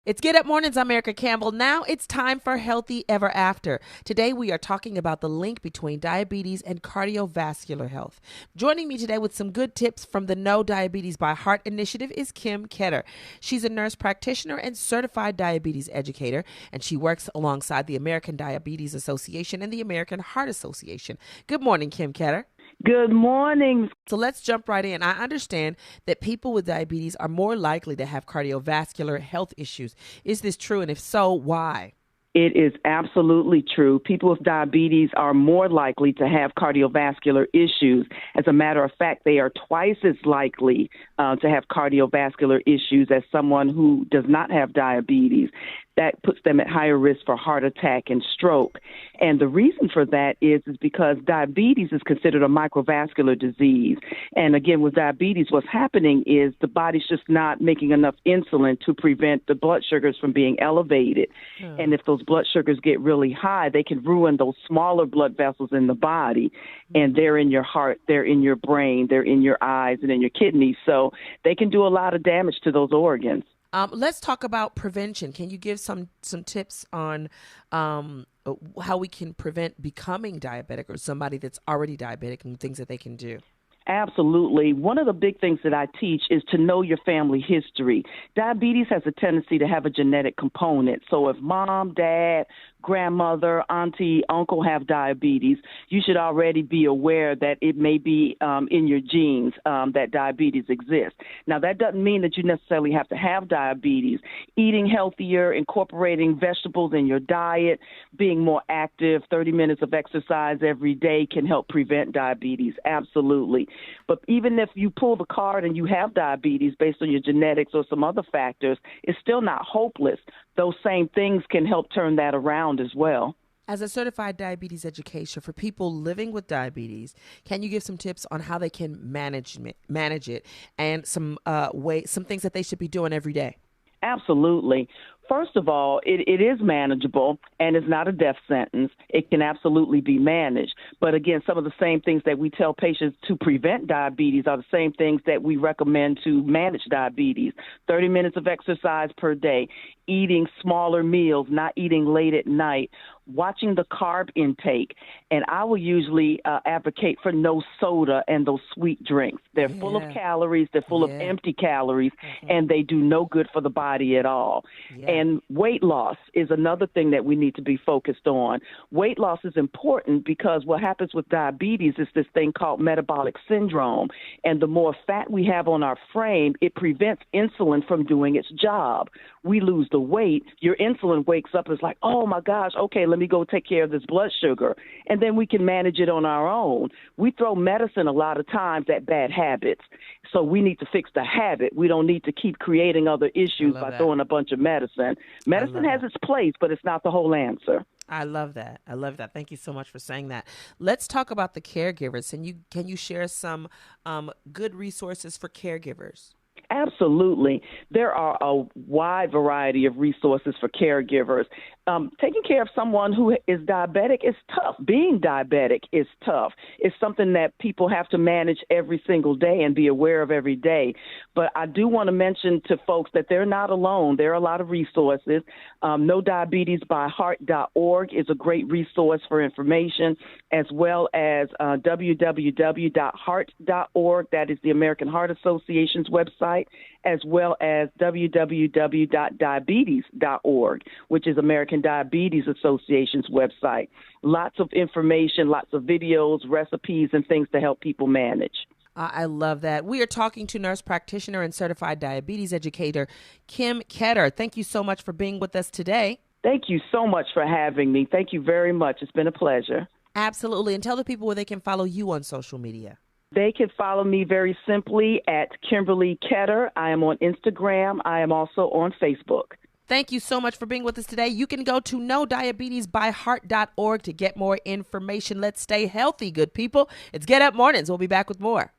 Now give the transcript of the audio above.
It's Get Up Mornings. I'm Erica Campbell. Now it's time for Healthy Ever After. Today we are talking about the link between diabetes and cardiovascular health. Joining me today with some good tips from the No Diabetes by Heart initiative is Kim Ketter. She's a nurse practitioner and certified diabetes educator, and she works alongside the American Diabetes Association and the American Heart Association. Good morning, Kim Ketter. Good morning. So let's jump right in. I understand that people with diabetes are more likely to have cardiovascular health issues. Is this true? And if so, why? It is absolutely true. People with diabetes are more likely to have cardiovascular issues. As a matter of fact, they are twice as likely to have cardiovascular issues as someone who does not have diabetes. That puts them at higher risk for heart attack and stroke. And the reason for that is because diabetes is considered a microvascular disease. And again, with diabetes, what's happening is the body's just not making enough insulin to prevent the blood sugars from being elevated. And if those blood sugars get really high, they can ruin those smaller blood vessels in the body. And they're in your heart, they're in your brain, they're in your eyes and in your kidneys. So they can do a lot of damage to those organs. Let's talk about prevention. Can you give some tips on how we can prevent becoming diabetic or somebody that's already diabetic and things that they can do? Absolutely. One of the big things that I teach is to know your family history. Diabetes has a tendency to have a genetic component. So if mom, dad, grandmother, auntie, uncle have diabetes, you should already be aware that it may be in your genes that diabetes exists. Now, that doesn't mean that you necessarily have to have diabetes. Eating healthier, incorporating vegetables in your diet, being more active, 30 minutes of exercise every day can help prevent diabetes. Absolutely. But even if you pull the card and you have diabetes based on your genetics or some other factors, it's still not hopeless. Those same things can help turn that around as well. As a certified diabetes educator for people living with diabetes, can you give some tips on how they can manage it and some things that they should be doing every day? Absolutely. First of all, it is manageable and it's not a death sentence. It can absolutely be managed. But again, some of the same things that we tell patients to prevent diabetes are the same things that we recommend to manage diabetes. 30 minutes of exercise per day, eating smaller meals, not eating late at night, watching the carb intake. And I will usually advocate for no soda and those sweet drinks. They're full of calories, they're full of empty calories, and they do no good for the body at all. And weight loss is another thing that we need to be focused on. Weight loss is important because what happens with diabetes is this thing called metabolic syndrome. And the more fat we have on our frame, it prevents insulin from doing its job. We lose the weight, your insulin wakes up and is like, oh my gosh, okay, let me go take care of this blood sugar. And then we can manage it on our own. We throw medicine a lot of times at bad habits. So we need to fix the habit. We don't need to keep creating other issues by throwing a bunch of medicine. Medicine has its place, but it's not the whole answer. I love that. Thank you so much for saying that. Let's talk about the caregivers. Can you share some good resources for caregivers? Absolutely. There are a wide variety of resources for caregivers. Taking care of someone who is diabetic is tough. Being diabetic is tough. It's something that people have to manage every single day and be aware of every day. But I do want to mention to folks that they're not alone. There are a lot of resources. NoDiabetesByHeart.org is a great resource for information, as well as www.heart.org. That is the American Heart Association's website, as well as www.diabetes.org, which is American Diabetes Association's website. Lots of information, lots of videos, recipes, and things to help people manage. I love that. We are talking to nurse practitioner and certified diabetes educator, Kim Ketter. Thank you so much for being with us today. Thank you so much for having me. Thank you very much. It's been a pleasure. Absolutely. And tell the people where they can follow you on social media. They can follow me very simply at Kimberly Ketter. I am on Instagram. I am also on Facebook. Thank you so much for being with us today. You can go to NoDiabetesByHeart.org to get more information. Let's stay healthy, good people. It's Get Up Mornings. We'll be back with more.